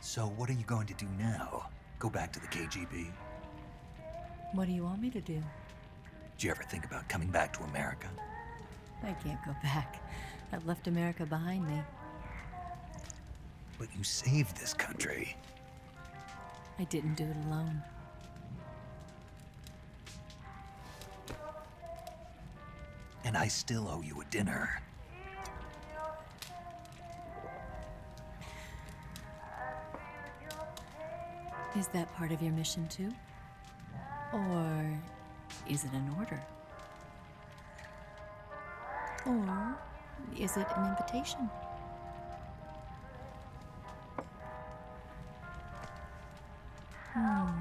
So what are you going to do now? Go back to the KGB? What do you want me to do? Did you ever think about coming back to America? I can't go back. I've left America behind me. But you saved this country. I didn't do it alone. And I still owe you a dinner. Is that part of your mission too? Or is it an order? Or is it an invitation? Or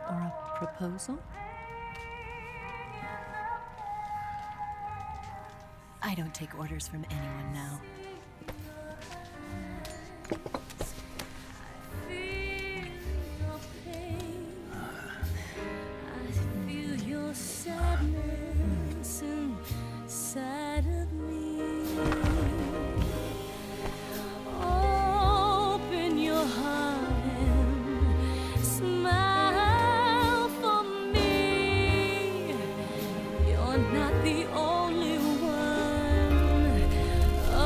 a proposal? I don't take orders from anyone now. Sadness inside of me. Open your heart and smile for me. You're not the only one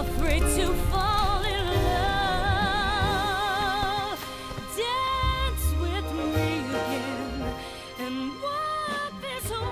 afraid to fall in love. Dance with me again and walk this way.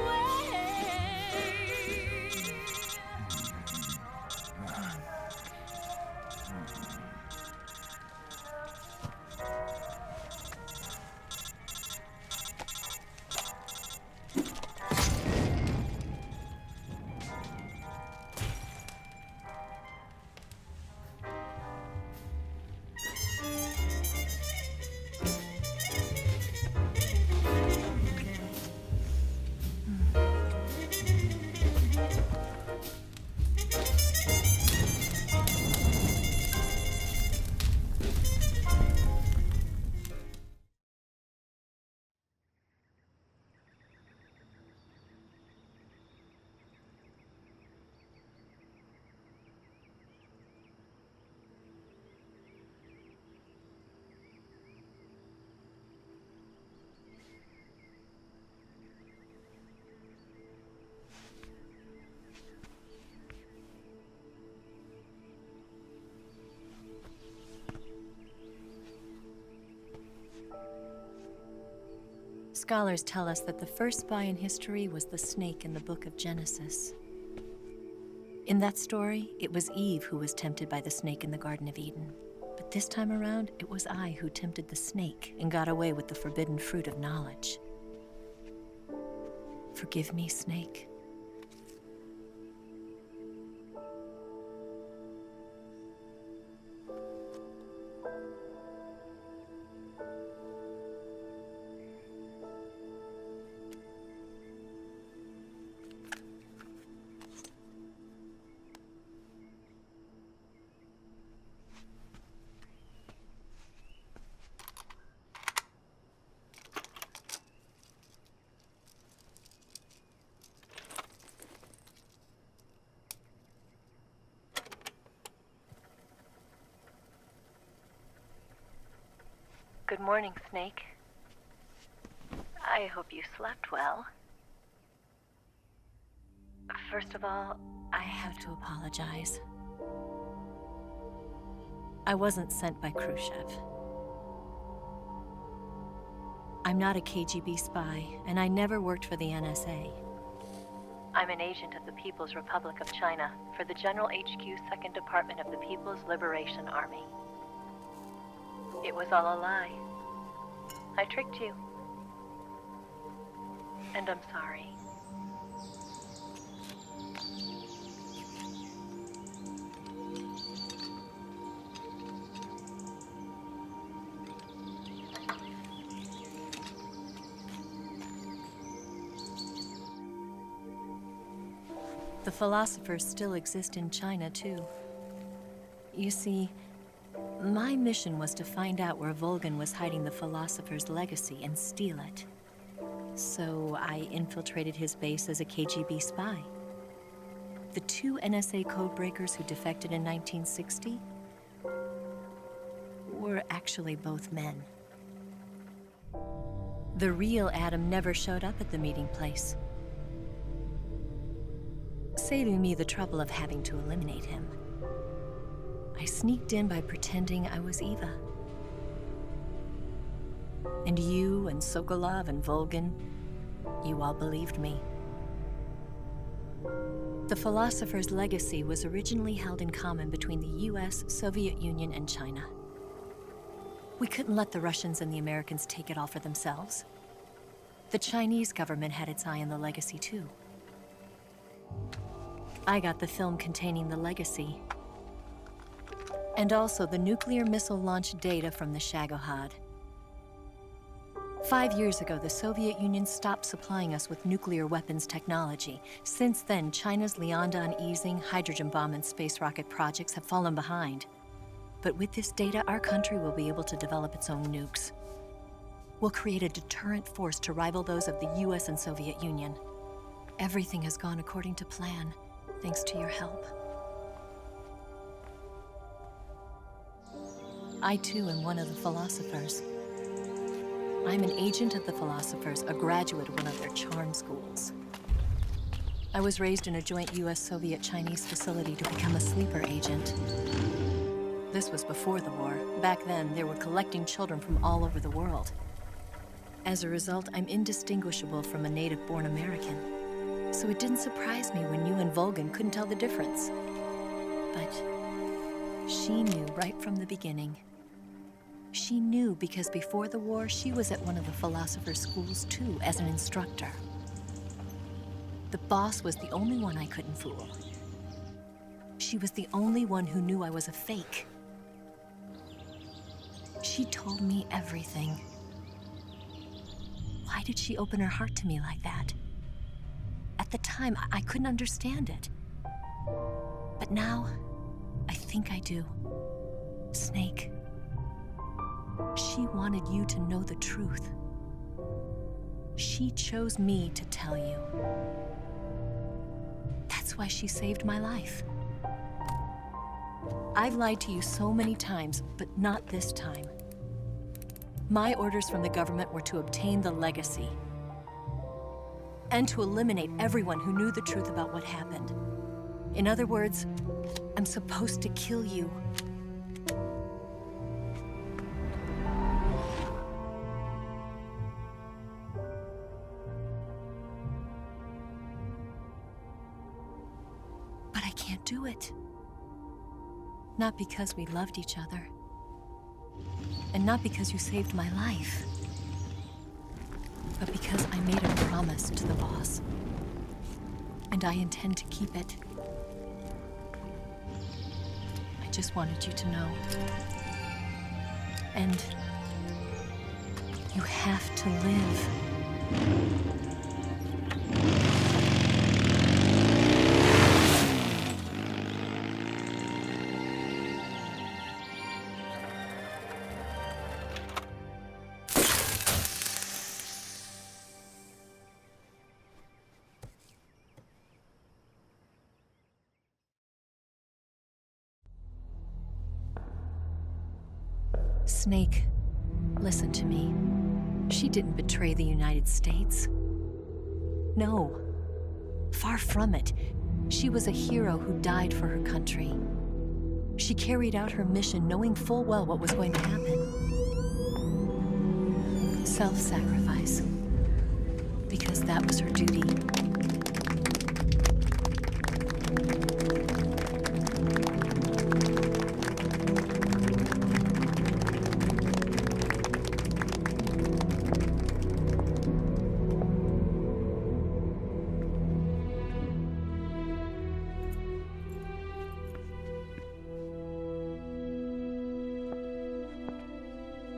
Scholars tell us that the first spy in history was the snake in the book of Genesis. In that story, it was Eve who was tempted by the snake in the Garden of Eden. But this time around, it was I who tempted the snake and got away with the forbidden fruit of knowledge. Forgive me, snake. Good morning, Snake. I hope you slept well. First of all, I have to apologize. I wasn't sent by Khrushchev. I'm not a KGB spy, and I never worked for the NSA. I'm an agent of the People's Republic of China for the General HQ 2nd Department of the People's Liberation Army. It was all a lie. I tricked you. And I'm sorry. The philosophers still exist in China, too. You see, my mission was to find out where Volgan was hiding the philosopher's legacy and steal it. So I infiltrated his base as a KGB spy. The 2 NSA codebreakers who defected in 1960 were actually both men. The real Adam never showed up at the meeting place, saving me the trouble of having to eliminate him. I sneaked in by pretending I was Eva. And you and Sokolov and Volgin, you all believed me. The philosopher's legacy was originally held in common between the US, Soviet Union, and China. We couldn't let the Russians and the Americans take it all for themselves. The Chinese government had its eye on the legacy too. I got the film containing the legacy, and also the nuclear missile launch data from the Shagohod. 5 years ago, the Soviet Union stopped supplying us with nuclear weapons technology. Since then, China's Liaodong easing, hydrogen bomb, and space rocket projects have fallen behind. But with this data, our country will be able to develop its own nukes. We'll create a deterrent force to rival those of the US and Soviet Union. Everything has gone according to plan, thanks to your help. I too am one of the philosophers. I'm an agent of the philosophers, a graduate of one of their charm schools. I was raised in a joint US-Soviet-Chinese facility to become a sleeper agent. This was before the war. Back then, they were collecting children from all over the world. As a result, I'm indistinguishable from a native-born American. So it didn't surprise me when you and Volgin couldn't tell the difference. But she knew right from the beginning. She knew because before the war, she was at one of the philosopher's schools too, as an instructor. The boss was the only one I couldn't fool. She was the only one who knew I was a fake. She told me everything. Why did she open her heart to me like that? At the time, I couldn't understand it. But now, I think I do. Snake. She wanted you to know the truth. She chose me to tell you. That's why she saved my life. I've lied to you so many times, but not this time. My orders from the government were to obtain the legacy and to eliminate everyone who knew the truth about what happened. In other words, I'm supposed to kill you. But I can't do it. Not because we loved each other. And not because you saved my life. But because I made a promise to the boss. And I intend to keep it. I just wanted you to know. And you have to live. Snake, listen to me. She didn't betray the United States. No, far from it. She was a hero who died for her country. She carried out her mission knowing full well what was going to happen. Self-sacrifice. Because that was her duty.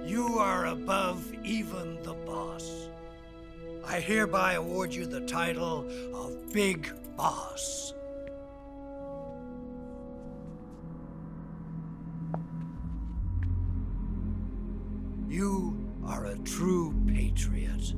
You are above even the boss. I hereby award you the title of Big Boss. You are a true patriot.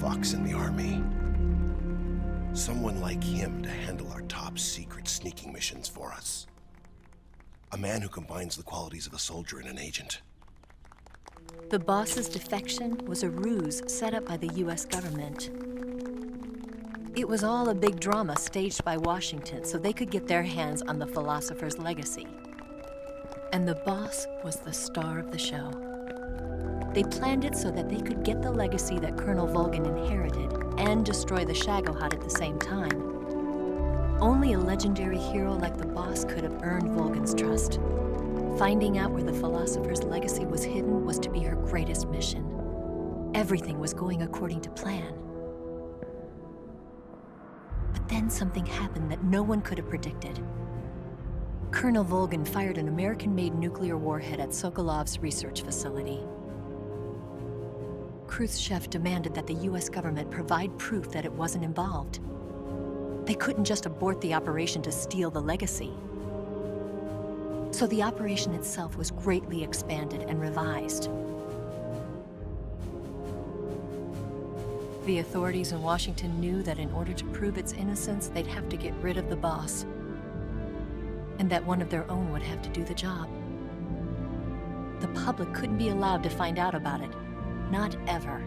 fox in the army. Someone like him to handle our top secret sneaking missions for us. A man who combines the qualities of a soldier and an agent. The boss's defection was a ruse set up by the US government. It was all a big drama staged by Washington so they could get their hands on the philosopher's legacy. And the boss was the star of the show. They planned it so that they could get the legacy that Colonel Volgin inherited and destroy the Shagohod at the same time. Only a legendary hero like the boss could have earned Volgin's trust. Finding out where the philosopher's legacy was hidden was to be her greatest mission. Everything was going according to plan. But then something happened that no one could have predicted. Colonel Volgin fired an American-made nuclear warhead at Sokolov's research facility. Khrushchev demanded that the US government provide proof that it wasn't involved. They couldn't just abort the operation to steal the legacy. So the operation itself was greatly expanded and revised. The authorities in Washington knew that in order to prove its innocence, they'd have to get rid of the boss, and that one of their own would have to do the job. The public couldn't be allowed to find out about it, not ever.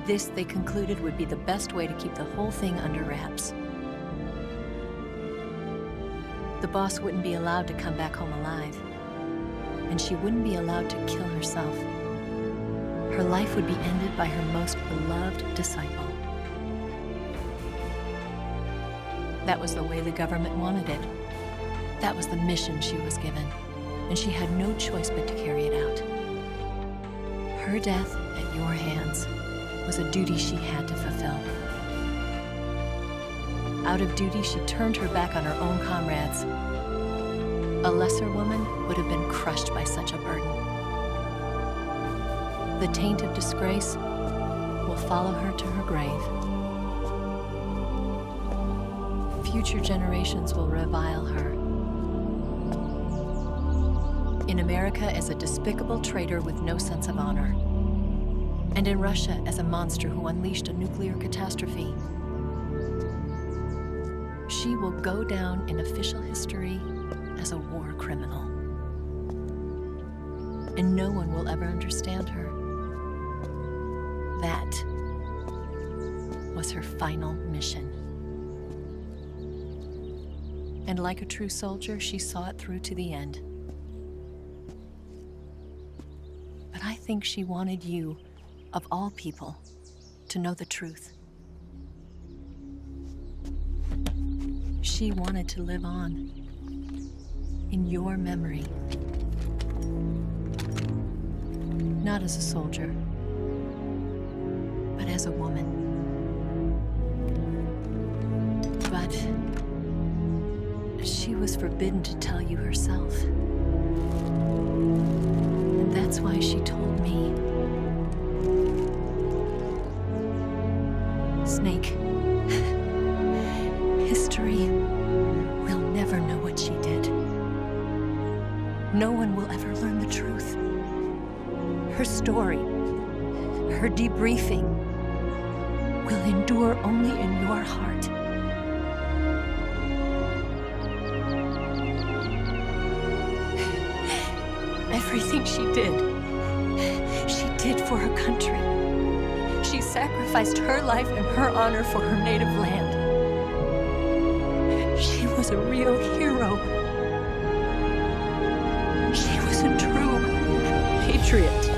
This, they concluded, would be the best way to keep the whole thing under wraps. The boss wouldn't be allowed to come back home alive, and she wouldn't be allowed to kill herself. Her life would be ended by her most beloved disciple. That was the way the government wanted it. That was the mission she was given, and she had no choice but to carry it out. Her death at your hands was a duty she had to fulfill. Out of duty, she turned her back on her own comrades. A lesser woman would have been crushed by such a burden. The taint of disgrace will follow her to her grave. Future generations will revile her. In America as a despicable traitor with no sense of honor. And in Russia as a monster who unleashed a nuclear catastrophe. She will go down in official history as a war criminal. And no one will ever understand her. That was her final mission. And like a true soldier, she saw it through to the end. But I think she wanted you, of all people, to know the truth. She wanted to live on in your memory. Not as a soldier, but as a woman. But she was forbidden to tell you herself. And that's why she told me. Snake, history will never know what she did. No one will ever learn the truth. Her story, her debriefing, will endure only in your heart. Everything she did for her country. She sacrificed her life and her honor for her native land. She was a real hero. She was a true patriot.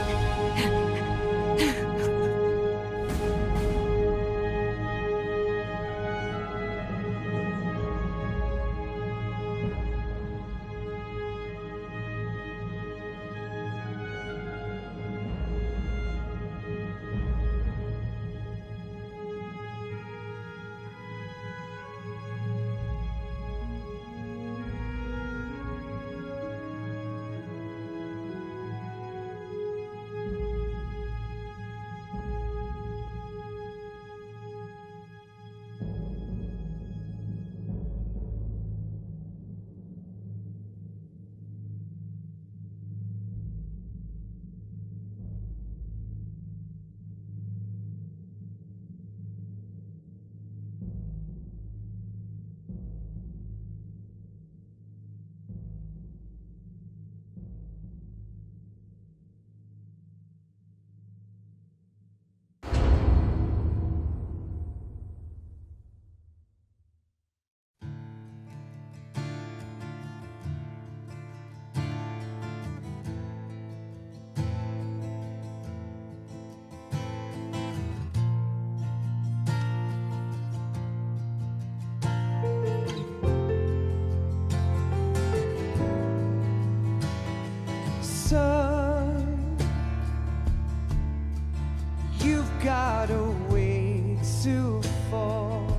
got a way to fall.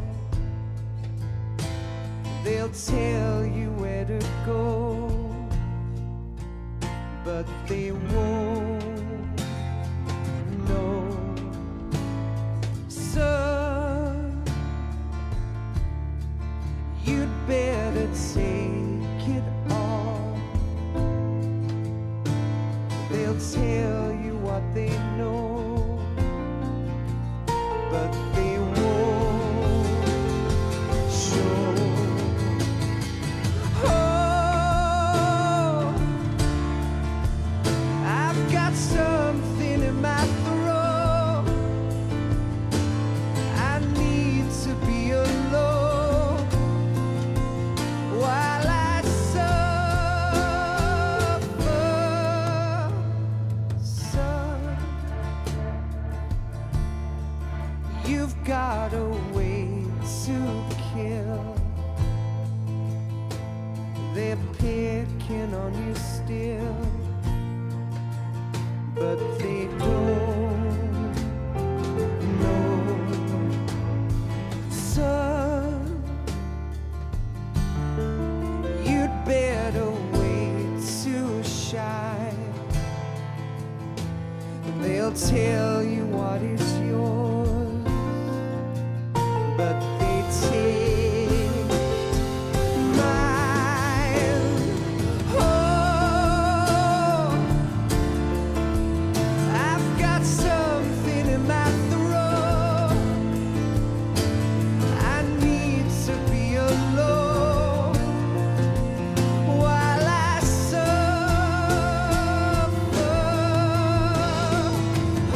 They'll tell you where to go, but they won't know. So you'd better take it all. They'll tell you what they know, but they won't show. Oh, I've got something in my throat. I need to be alone while I suffer. Son, you've got a way to kill. They're picking on you still, but they don't know. Son, you'd better wait to shine. They'll tell you what is yours, but they take mine. Oh, I've got something in my throat. I need to be alone while I suffer.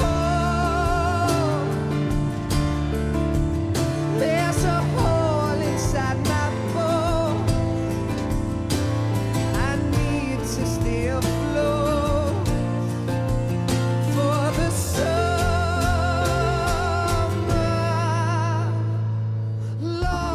Oh, there's a hole inside my bones. I need to stay afloat for the summer, Lord.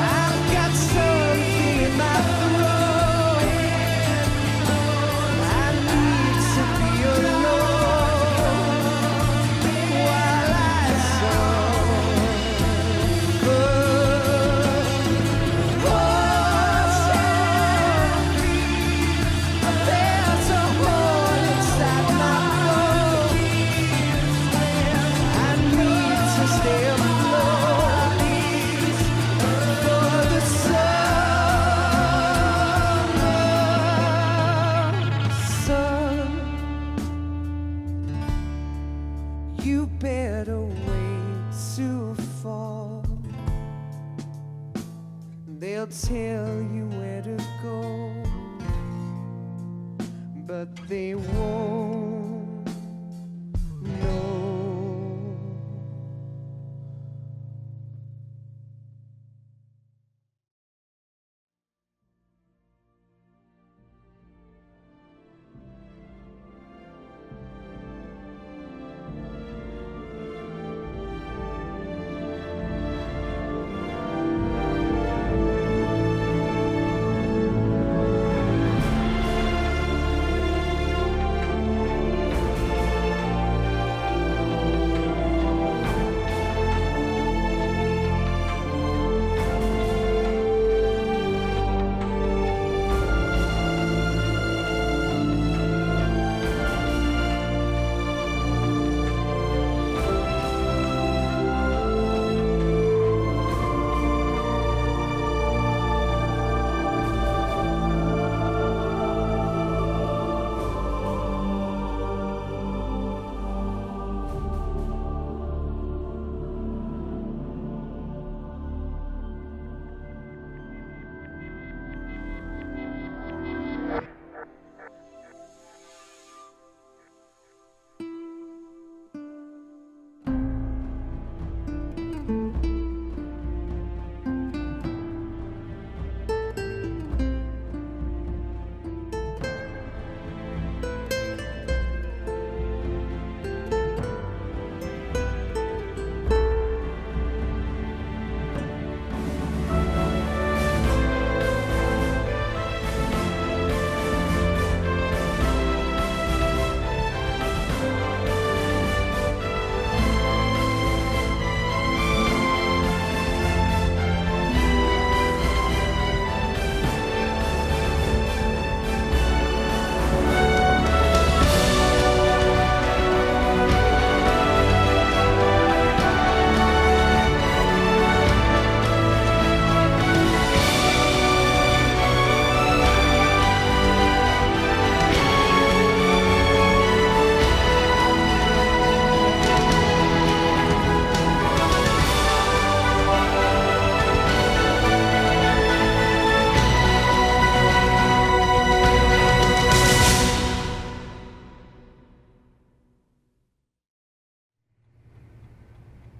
I've got something in my throat. I need to be alone while I suffer. There's a hole inside my bones. I need to stay afloat for the summer. Son, you better wait to fall. They'll tell you where to go, but they won't know.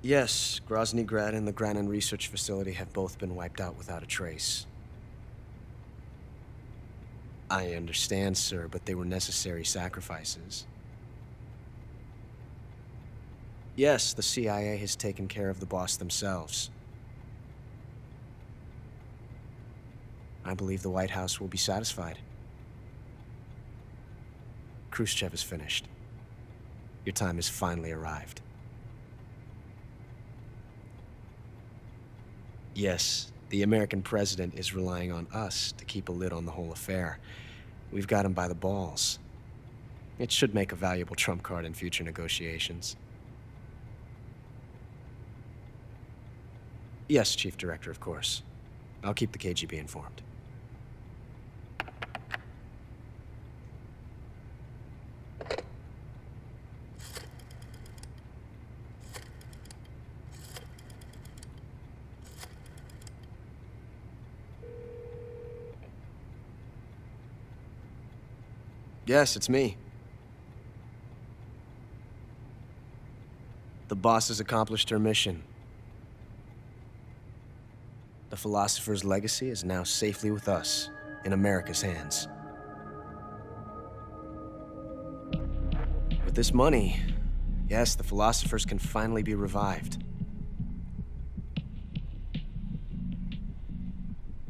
Yes, Grozny Grad and the Granin Research Facility have both been wiped out without a trace. I understand, sir, but they were necessary sacrifices. Yes, the CIA has taken care of the boss themselves. I believe the White House will be satisfied. Khrushchev is finished. Your time has finally arrived. Yes, the American president is relying on us to keep a lid on the whole affair. We've got him by the balls. It should make a valuable trump card in future negotiations. Yes, Chief Director, of course. I'll keep the KGB informed. Yes, it's me. The boss has accomplished her mission. The philosopher's legacy is now safely with us, in America's hands. With this money, yes, the philosophers can finally be revived.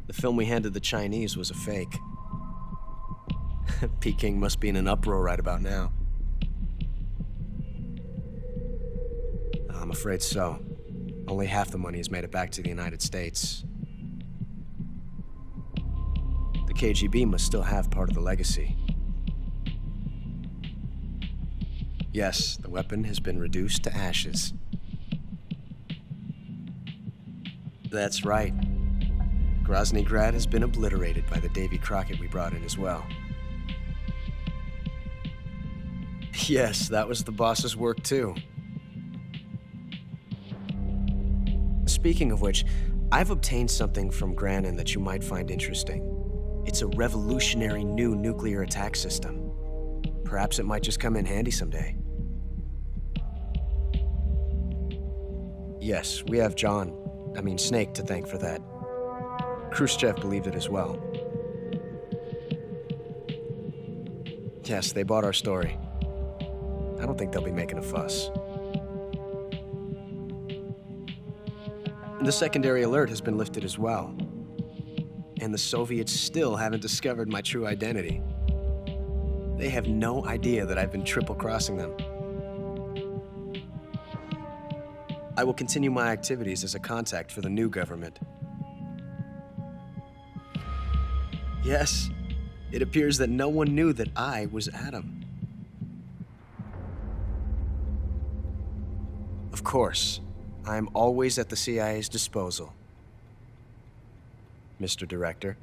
The film we handed the Chinese was a fake. Peking must be in an uproar right about now. I'm afraid so. Only half the money has made it back to the United States. The KGB must still have part of the legacy. Yes, the weapon has been reduced to ashes. That's right. Grozny Grad has been obliterated by the Davy Crockett we brought in as well. Yes, that was the boss's work too. Speaking of which, I've obtained something from Granin that you might find interesting. It's a revolutionary new nuclear attack system. Perhaps it might just come in handy someday. Yes, we have Snake to thank for that. Khrushchev believed it as well. Yes, they bought our story. I don't think they'll be making a fuss. The secondary alert has been lifted as well. And the Soviets still haven't discovered my true identity. They have no idea that I've been triple-crossing them. I will continue my activities as a contact for the new government. Yes, it appears that no one knew that I was Adam. Of course, I am always at the CIA's disposal, Mr. Director.